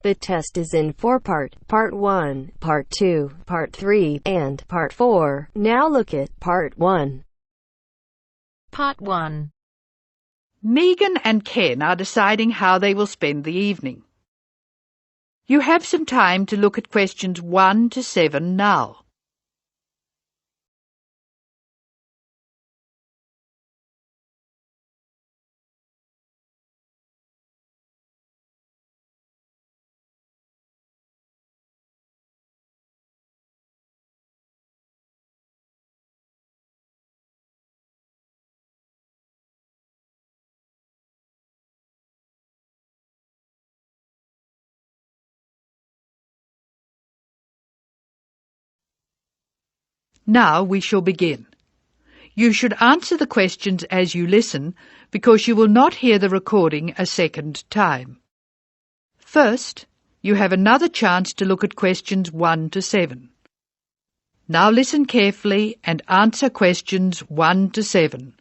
The test is in 4 parts. Part 1, Part 2, Part 3, and Part 4. Now look at Part 1. Part 1. Megan and Ken are deciding how they will spend the evening. You have some time to look at questions 1 to 7 now. Now we shall begin. You should answer the questions as you listen, because you will not hear the recording a second time. First, you have another chance to look at questions 1 to 7. Now listen carefully and answer questions 1 to 7.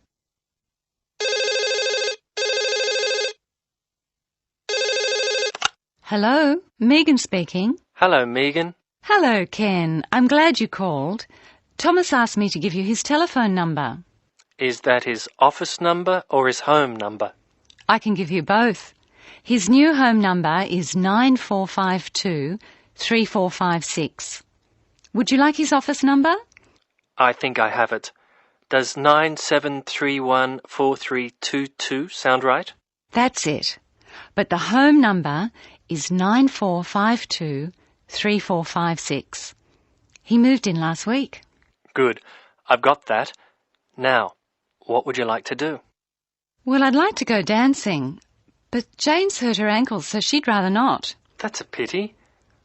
Hello, Megan speaking. Hello, Megan. Hello, Ken. I'm glad you called. Thomas asked me to give you his telephone number. Is that his office number or his home number? I can give you both. His new home number is 9452 3456. Would you like his office number? I think I have it. Does 97314322 sound right? That's it. But the home number is 9452 3456. He moved in last week. Good. I've got that. Now, what would you like to do? Well, I'd like to go dancing, but Jane's hurt her ankle, so she'd rather not. That's a pity.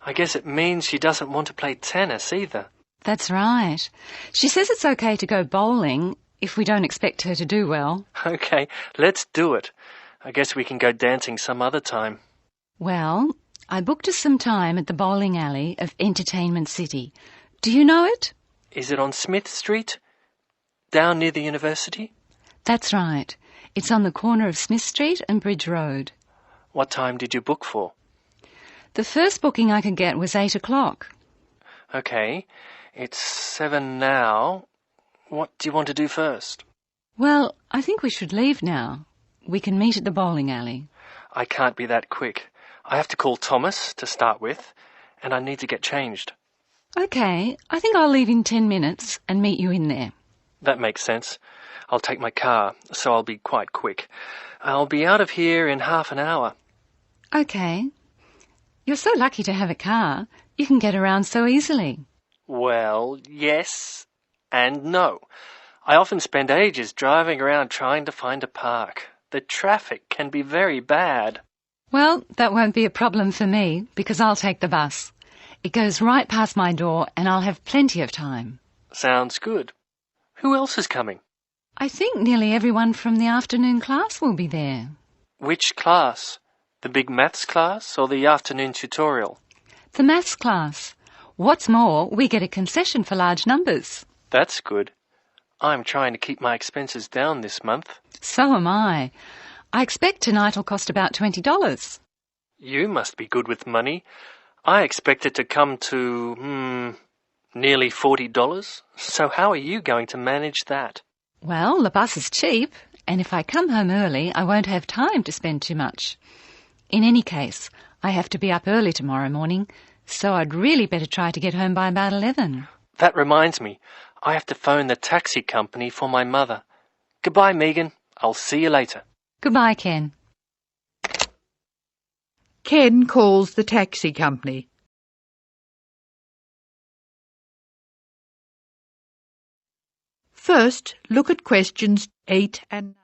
I guess it means she doesn't want to play tennis either. That's right. She says it's okay to go bowling if we don't expect her to do well. Okay, let's do it. I guess we can go dancing some other time. Well, I booked us some time at the bowling alley of Entertainment City. Do you know it? Is it on Smith Street? Down near the university? That's right. It's on the corner of Smith Street and Bridge Road. What time did you book for? The first booking I could get was 8 o'clock. Okay, it's 7 now. What do you want to do first? Well, I think we should leave now. We can meet at the bowling alley. I can't be that quick. I have to call Thomas to start with, and I need to get changed. Okay, I think I'll leave in 10 minutes and meet you in there. That makes sense. I'll take my car, so I'll be quite quick. I'll be out of here in half an hour. Okay. You're so lucky to have a car. You can get around so easily. Well, yes and no. I often spend ages driving around trying to find a park. The traffic can be very bad. Well, that won't be a problem for me, because I'll take the bus. It goes right past my door, and I'll have plenty of time. Sounds good. Who else is coming? I think nearly everyone from the afternoon class will be there. Which class? The big maths class or the afternoon tutorial? The maths class. What's more, we get a concession for large numbers. That's good. I'm trying to keep my expenses down this month. So am I. I expect tonight will cost about $20. You must be good with money. I expect it to come to, nearly $40. So how are you going to manage that? Well, the bus is cheap, and if I come home early, I won't have time to spend too much. In any case, I have to be up early tomorrow morning, so I'd really better try to get home by about 11. That reminds me, I have to phone the taxi company for my mother. Goodbye, Megan. I'll see you later. Goodbye, Ken. Ken calls the taxi company. First, look at questions 8 and 9.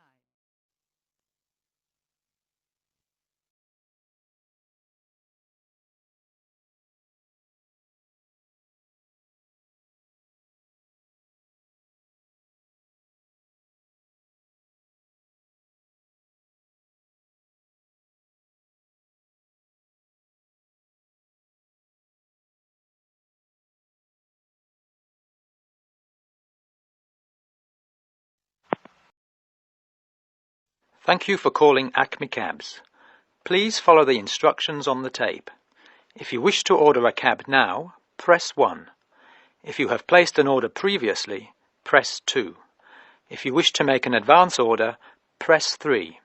Thank you for calling Acme Cabs. Please follow the instructions on the tape. If you wish to order a cab now, press 1. If you have placed an order previously, press 2. If you wish to make an advance order, press 3.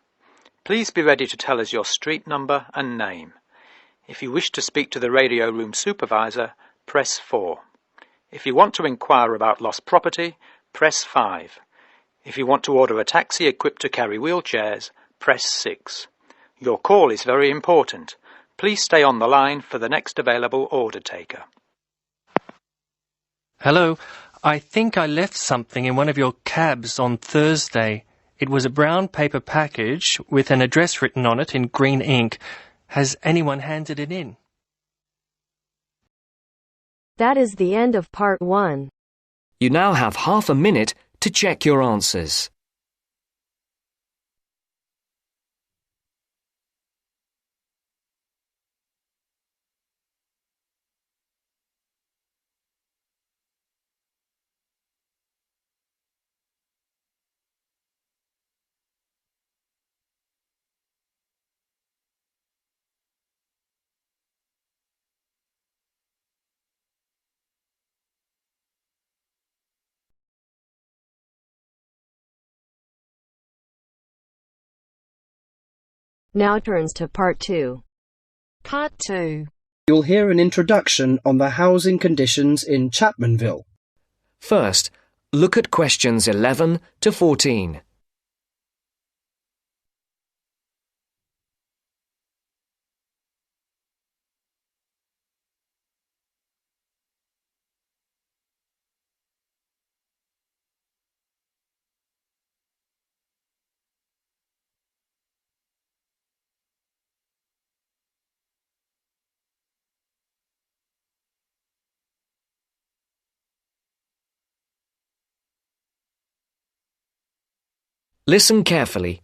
Please be ready to tell us your street number and name. If you wish to speak to the radio room supervisor, press 4. If you want to inquire about lost property, press 5. If you want to order a taxi equipped to carry wheelchairs, press 6. Your call is very important. Please stay on the line for the next available order taker. Hello, I think I left something in one of your cabs on Thursday. It was a brown paper package with an address written on it in green ink. Has anyone handed it in? That is the end of part 1. You now have half a minute to check your answers. Now turns to part 2. Part 2. You'll hear an introduction on the housing conditions in Chapmanville. First, look at questions 11 to 14. Listen carefully.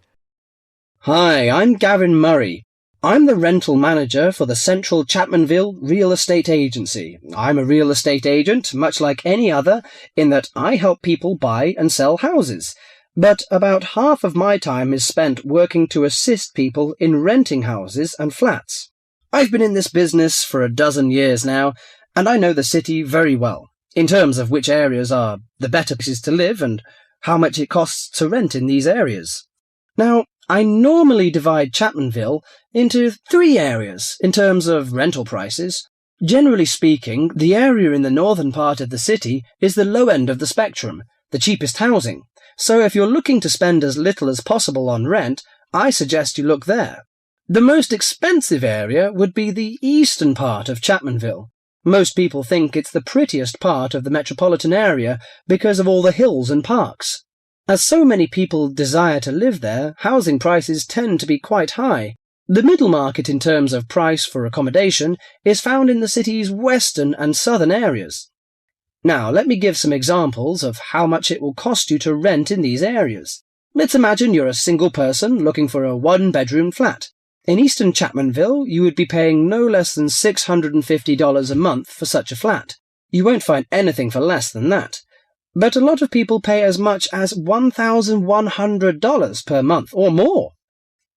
Hi, I'm Gavin Murray. I'm the rental manager for the Central Chapmanville Real Estate Agency. I'm a real estate agent, much like any other, in that I help people buy and sell houses. But about half of my time is spent working to assist people in renting houses and flats. I've been in this business for 12 years now, and I know the city very well, in terms of which areas are the better places to live and how much it costs to rent in these areas. Now, I normally divide Chapmanville into 3 areas in terms of rental prices. Generally speaking, the area in the northern part of the city is the low end of the spectrum, the cheapest housing. So if you're looking to spend as little as possible on rent, I suggest you look there. The most expensive area would be the eastern part of Chapmanville. Most people think it's the prettiest part of the metropolitan area because of all the hills and parks. As so many people desire to live there, housing prices tend to be quite high. The middle market in terms of price for accommodation is found in the city's western and southern areas. Now, let me give some examples of how much it will cost you to rent in these areas. Let's imagine you're a single person looking for a 1-bedroom flat. In eastern Chapmanville, you would be paying no less than $650 a month for such a flat. You won't find anything for less than that. But a lot of people pay as much as $1,100 per month or more.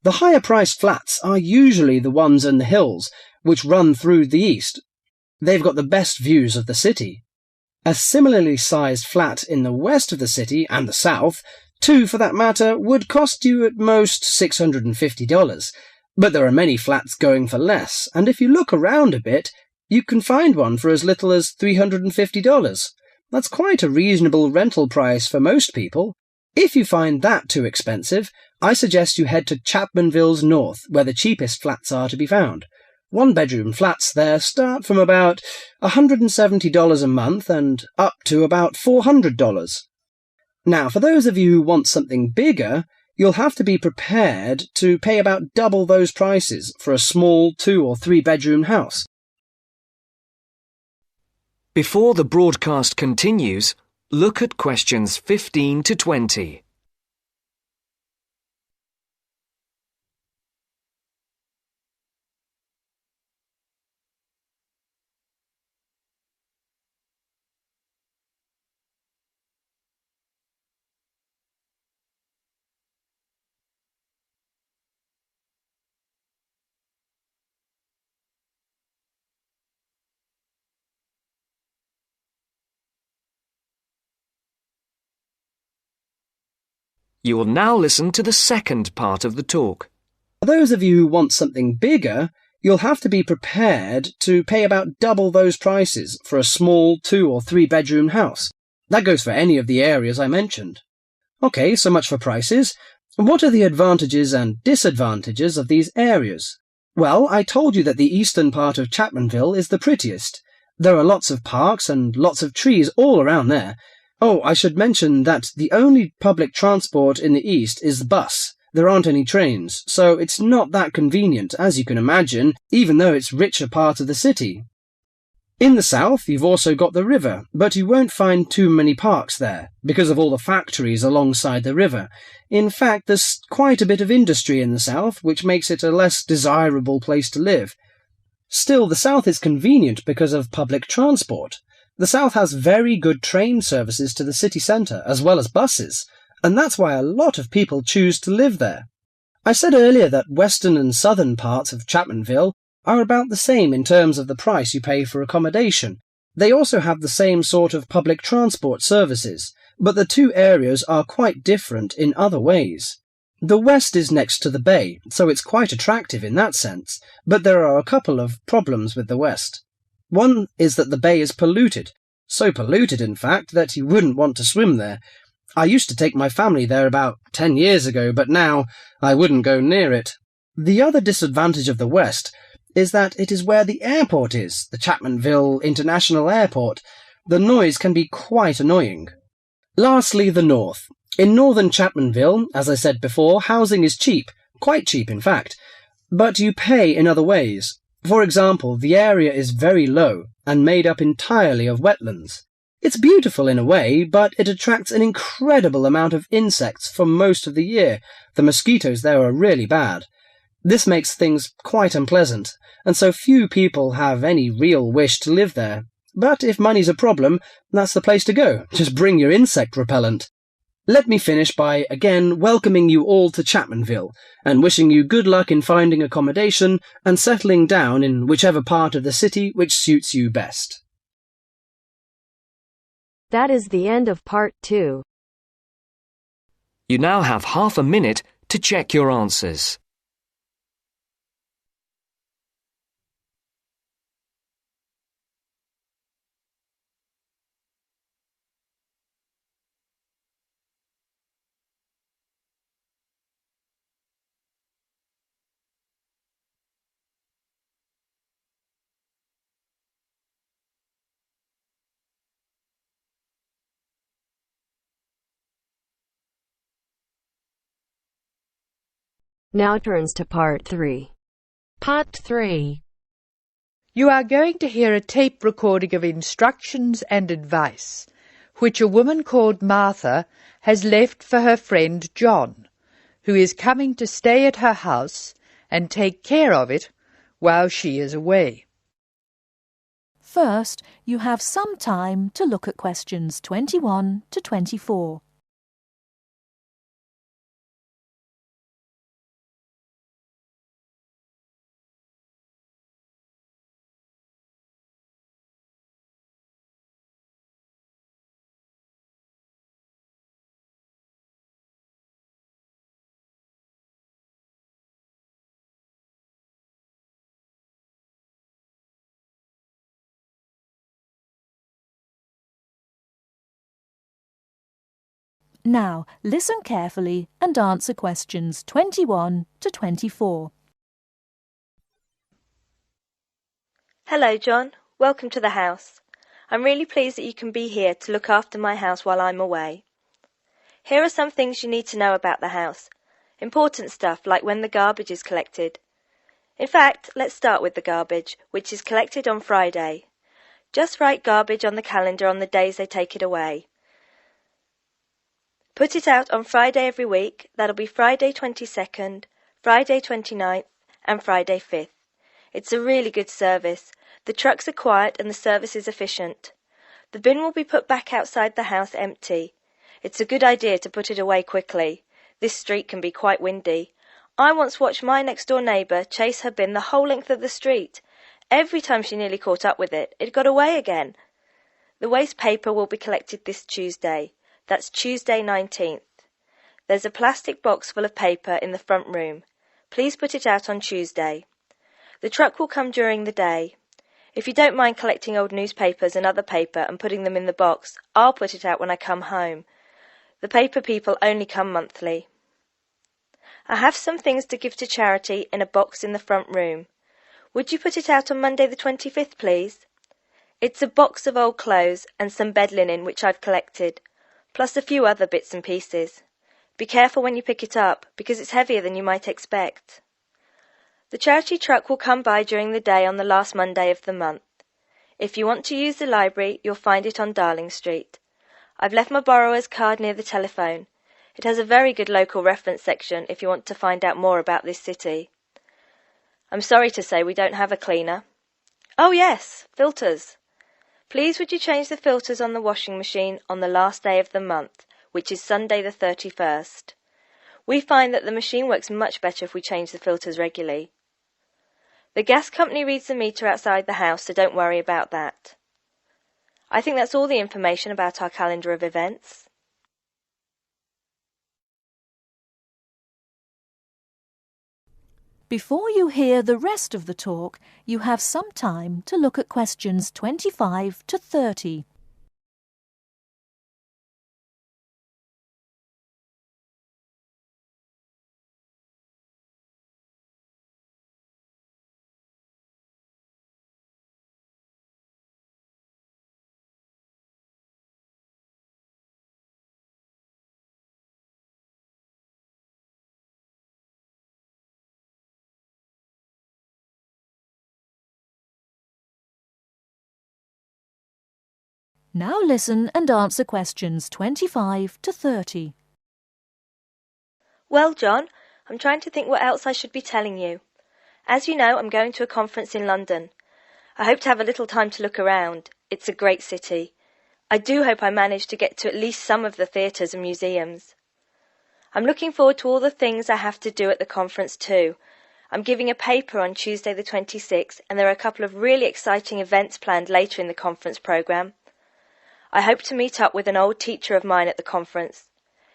The higher-priced flats are usually the ones in the hills, which run through the east. They've got the best views of the city. A similarly sized flat in the west of the city and the south, 2 for that matter, would cost you at most $650. But there are many flats going for less, and if you look around a bit, you can find one for as little as $350. That's quite a reasonable rental price for most people. If you find that too expensive, I suggest you head to Chapmanville's north, where the cheapest flats are to be found. 1-bedroom flats there start from about $170 a month and up to about $400. Now, for those of you who want something bigger, you'll have to be prepared to pay about double those prices for a small 2- or 3-bedroom house. Before the broadcast continues, look at questions 15 to 20. You will now listen to the second part of the talk. For those of you who want something bigger, you'll have to be prepared to pay about double those prices for a small 2 or 3 bedroom house. That goes for any of the areas I mentioned. Okay, so much for prices. What are the advantages and disadvantages of these areas? Well, I told you that the eastern part of Chapmanville is the prettiest. There are lots of parks and lots of trees all around there. Oh, I should mention that the only public transport in the east is the bus. There aren't any trains, so it's not that convenient, as you can imagine, even though it's richer part of the city. In the south, you've also got the river, but you won't find too many parks there, because of all the factories alongside the river. In fact, there's quite a bit of industry in the south, which makes it a less desirable place to live. Still, the south is convenient because of public transport. The south has very good train services to the city centre, as well as buses, and that's why a lot of people choose to live there. I said earlier that western and southern parts of Chapmanville are about the same in terms of the price you pay for accommodation. They also have the same sort of public transport services, but the two areas are quite different in other ways. The west is next to the bay, so it's quite attractive in that sense, but there are a couple of problems with the west. One is that the bay is polluted, so polluted in fact that you wouldn't want to swim there. I used to take my family there about 10 years ago, but now I wouldn't go near it. The other disadvantage of the west is that it is where the airport is, the Chapmanville International Airport. The noise can be quite annoying. Lastly, the north. In northern Chapmanville, as I said before, housing is cheap, quite cheap in fact, but you pay in other ways. For example, the area is very low and made up entirely of wetlands. It's beautiful in a way, but it attracts an incredible amount of insects for most of the year. The mosquitoes there are really bad. This makes things quite unpleasant, and so few people have any real wish to live there. But if money's a problem, that's the place to go. Just bring your insect repellent. Let me finish by again welcoming you all to Chapmanville, and wishing you good luck in finding accommodation and settling down in whichever part of the city which suits you best. That is the end of part 2. You now have half a minute to check your answers. Now turns to part 3. Part 3. You are going to hear a tape recording of instructions and advice, which a woman called Martha has left for her friend John, who is coming to stay at her house and take care of it while she is away. First, you have some time to look at questions 21 to 24. Now, listen carefully and answer questions 21 to 24. Hello, John. Welcome to the house. I'm really pleased that you can be here to look after my house while I'm away. Here are some things you need to know about the house. Important stuff like when the garbage is collected. In fact, let's start with the garbage, which is collected on Friday. Just write garbage on the calendar on the days they take it away. Put it out on Friday every week. That'll be Friday 22nd, Friday 29th and Friday 5th. It's a really good service. The trucks are quiet and the service is efficient. The bin will be put back outside the house empty. It's a good idea to put it away quickly. This street can be quite windy. I once watched my next-door neighbour chase her bin the whole length of the street. Every time she nearly caught up with it, it got away again. The waste paper will be collected this Tuesday. That's Tuesday 19th. There's a plastic box full of paper in the front room. Please put it out on Tuesday. The truck will come during the day. If you don't mind collecting old newspapers and other paper and putting them in the box, I'll put it out when I come home. The paper people only come monthly. I have some things to give to charity in a box in the front room. Would you put it out on Monday the 25th, please? It's a box of old clothes and some bed linen which I've collected, plus a few other bits and pieces. Be careful when you pick it up, because it's heavier than you might expect. The charity truck will come by during the day on the last Monday of the month. If you want to use the library, you'll find it on Darling Street. I've left my borrower's card near the telephone. It has a very good local reference section if you want to find out more about this city. I'm sorry to say we don't have a cleaner. Oh yes, filters. Please would you change the filters on the washing machine on the last day of the month, which is Sunday the 31st. We find that the machine works much better if we change the filters regularly. The gas company reads the meter outside the house, so don't worry about that. I think that's all the information about our calendar of events. Before you hear the rest of the talk, you have some time to look at questions 25 to 30. Now listen and answer questions 25 to 30. Well, John, I'm trying to think what else I should be telling you. As you know, I'm going to a conference in London. I hope to have a little time to look around. It's a great city. I do hope I manage to get to at least some of the theatres and museums. I'm looking forward to all the things I have to do at the conference too. I'm giving a paper on Tuesday the 26th, and there are a couple of really exciting events planned later in the conference programme. I hope to meet up with an old teacher of mine at the conference.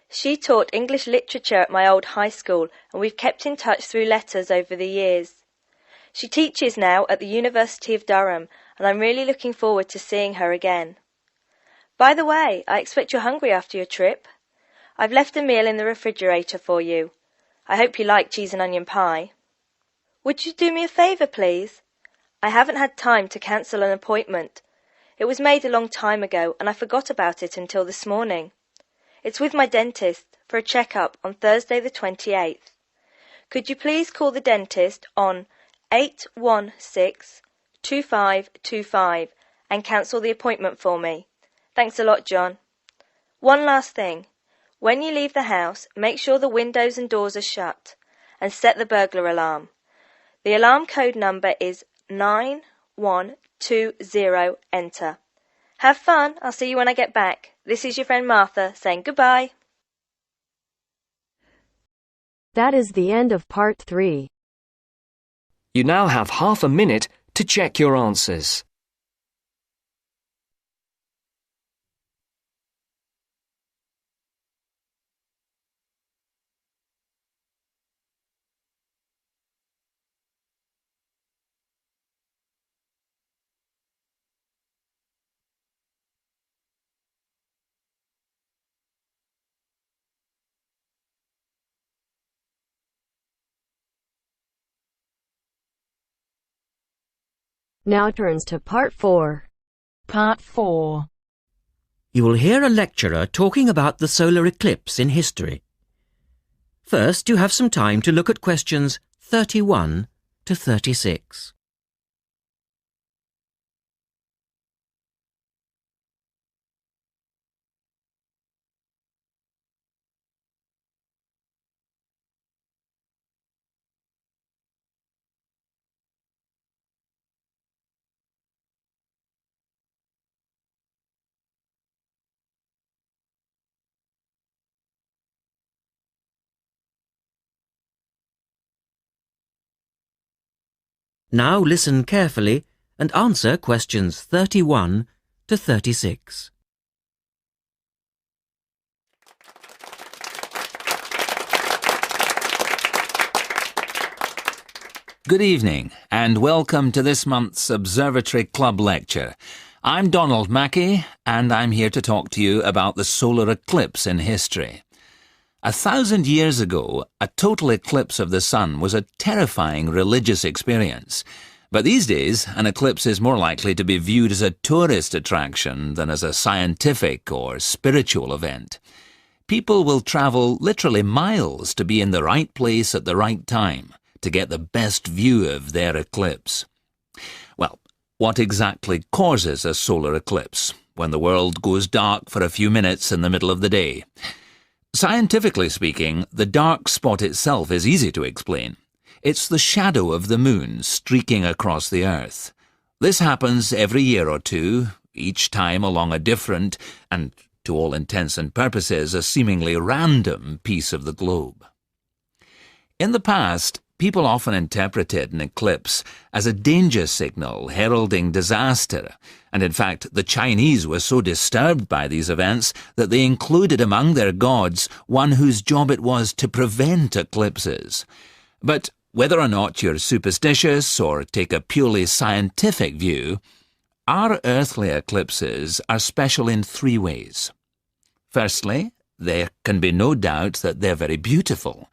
She taught English literature at my old high school, and we've kept in touch through letters over the years. She teaches now at the University of Durham, and I'm really looking forward to seeing her again. By the way, I expect you're hungry after your trip. I've left a meal in the refrigerator for you. I hope you like cheese and onion pie. Would you do me a favour, please? I haven't had time to cancel an appointment. It was made a long time ago, and I forgot about it until this morning. It's with my dentist for a check-up on Thursday the 28th. Could you please call the dentist on 816-2525 and cancel the appointment for me? Thanks a lot, John. One last thing. When you leave the house, make sure the windows and doors are shut and set the burglar alarm. The alarm code number is 9120, enter. Have fun. I'll see you when I get back. This is your friend Martha saying goodbye. That is the end of part 3. You now have half a minute to check your answers. Now turns to part 4. Part 4. You will hear a lecturer talking about the solar eclipse in history. First, you have some time to look at questions 31 to 36. Now listen carefully and answer questions 31 to 36. Good evening, and welcome to this month's Observatory Club lecture. I'm Donald Mackey, and I'm here to talk to you about the solar eclipse in history. 1,000 years ago, a total eclipse of the sun was a terrifying religious experience. But these days, an eclipse is more likely to be viewed as a tourist attraction than as a scientific or spiritual event. People will travel literally miles to be in the right place at the right time to get the best view of their eclipse. Well, what exactly causes a solar eclipse when the world goes dark for a few minutes in the middle of the day? Scientifically speaking, the dark spot itself is easy to explain. It's the shadow of the moon streaking across the Earth. This happens every year or two, each time along a different, and to all intents and purposes, a seemingly random piece of the globe. In the past, people often interpreted an eclipse as a danger signal heralding disaster, and in fact the Chinese were so disturbed by these events that they included among their gods one whose job it was to prevent eclipses. But whether or not you're superstitious or take a purely scientific view, our earthly eclipses are special in three ways. Firstly, there can be no doubt that they're very beautiful.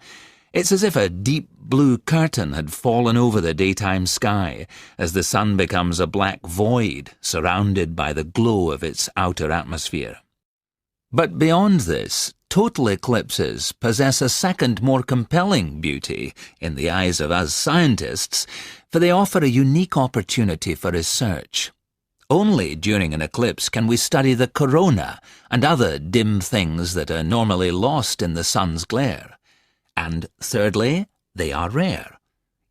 It's as if a deep blue curtain had fallen over the daytime sky as the sun becomes a black void surrounded by the glow of its outer atmosphere. But beyond this, total eclipses possess a second, more compelling beauty in the eyes of us scientists, for they offer a unique opportunity for research. Only during an eclipse can we study the corona and other dim things that are normally lost in the sun's glare. And thirdly, they are rare.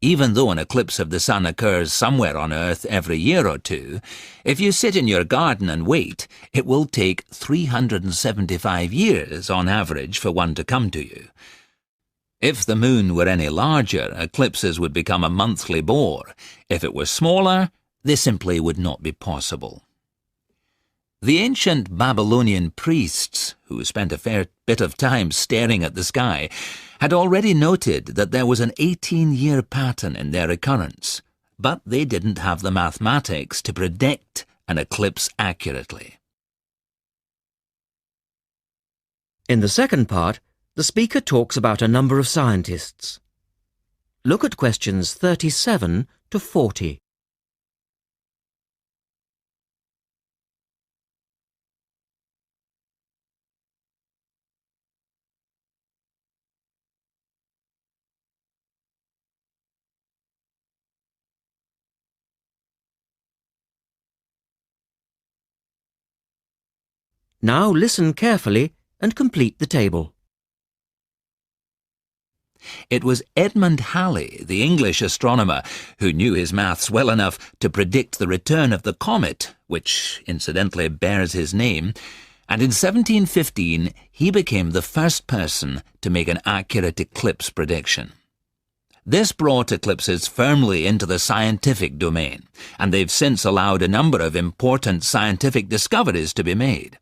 Even though an eclipse of the sun occurs somewhere on Earth every year or two, if you sit in your garden and wait, it will take 375 years on average for one to come to you. If the moon were any larger, eclipses would become a monthly bore. If it were smaller, they simply would not be possible. The ancient Babylonian priests, who spent a fair bit of time staring at the sky, had already noted that there was an 18-year pattern in their occurrence, but they didn't have the mathematics to predict an eclipse accurately. In the second part, the speaker talks about a number of scientists. Look at questions 37 to 40. Now listen carefully and complete the table. It was Edmund Halley, the English astronomer, who knew his maths well enough to predict the return of the comet, which incidentally bears his name, and in 1715 he became the first person to make an accurate eclipse prediction. This brought eclipses firmly into the scientific domain, and they've since allowed a number of important scientific discoveries to be made.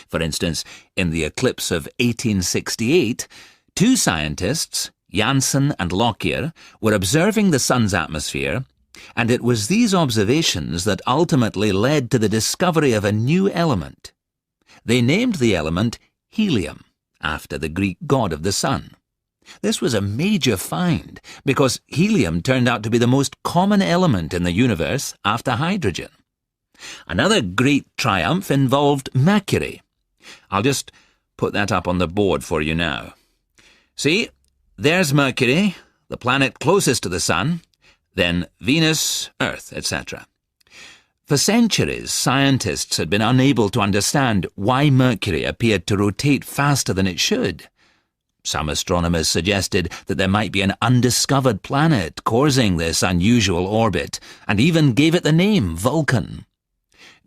For instance, in the eclipse of 1868, two scientists, Janssen and Lockyer, were observing the sun's atmosphere, and it was these observations that ultimately led to the discovery of a new element. They named the element helium, after the Greek god of the sun. This was a major find, because helium turned out to be the most common element in the universe after hydrogen. Another great triumph involved Mercury. I'll just put that up on the board for you now. See, there's Mercury, the planet closest to the sun, then Venus, Earth, etc. For centuries, scientists had been unable to understand why Mercury appeared to rotate faster than it should. Some astronomers suggested that there might be an undiscovered planet causing this unusual orbit, and even gave it the name Vulcan.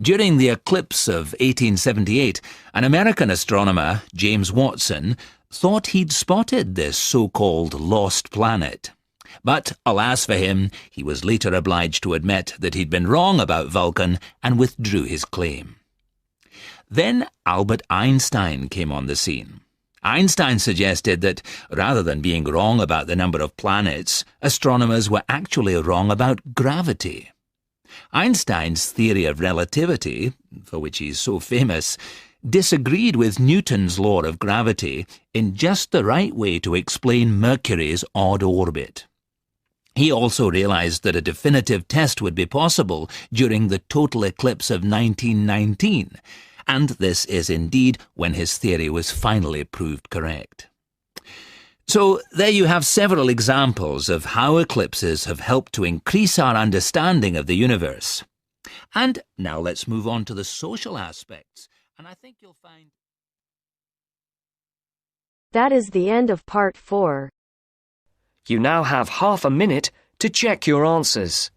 During the eclipse of 1878, an American astronomer, James Watson, thought he'd spotted this so-called lost planet. But, alas for him, he was later obliged to admit that he'd been wrong about Vulcan and withdrew his claim. Then Albert Einstein came on the scene. Einstein suggested that rather than being wrong about the number of planets, astronomers were actually wrong about gravity. Einstein's theory of relativity, for which he's so famous, disagreed with Newton's law of gravity in just the right way to explain Mercury's odd orbit. He also realised that a definitive test would be possible during the total eclipse of 1919, and this is indeed when his theory was finally proved correct. So there you have several examples of how eclipses have helped to increase our understanding of the universe. And now let's move on to the social aspects, and I think you'll find... That is the end of part 4. You now have half a minute to check your answers.